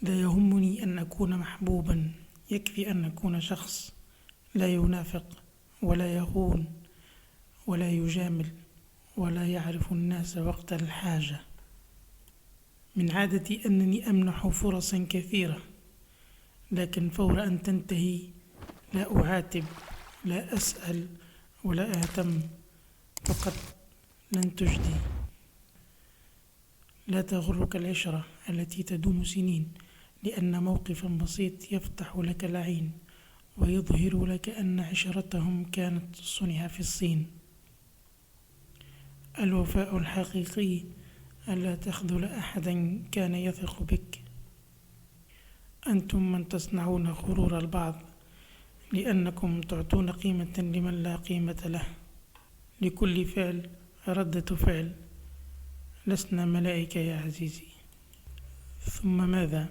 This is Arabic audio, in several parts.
لا يهمني أن أكون محبوبا، يكفي أن أكون شخص لا ينافق ولا يخون ولا يجامل ولا يعرف الناس وقت الحاجة. من عادتي أنني أمنح فرصا كثيرة، لكن فور أن تنتهي لا أعاتب، لا أسأل ولا أهتم، فقط لن تجدي. لا تغرك العشرة التي تدوم سنين، لأن موقفا بسيط يفتح لك العين ويظهر لك أن عشرتهم كانت صنع في الصين. الوفاء الحقيقي ألا تخذل أحدا كان يثق بك. أنتم من تصنعون غرور البعض، لأنكم تعطون قيمة لمن لا قيمة له. لكل فعل ردة فعل، لسنا ملائكة يا عزيزي. ثم ماذا؟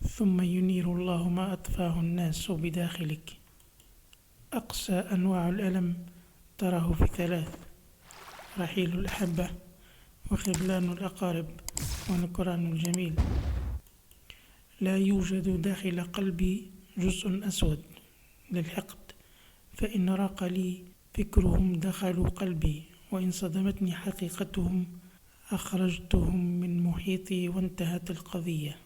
ثم ينير الله ما أطفاه الناس بداخلك. أقسى أنواع الألم تراه في ثلاث: رحيل الأحبة، وخذلان الأقارب، ونكران الجميل. لا يوجد داخل قلبي جزء أسود للحقد، فإن راق لي فكرهم دخلوا قلبي، وإن صدمتني حقيقتهم أخرجتهم من محيطي وانتهت القضية.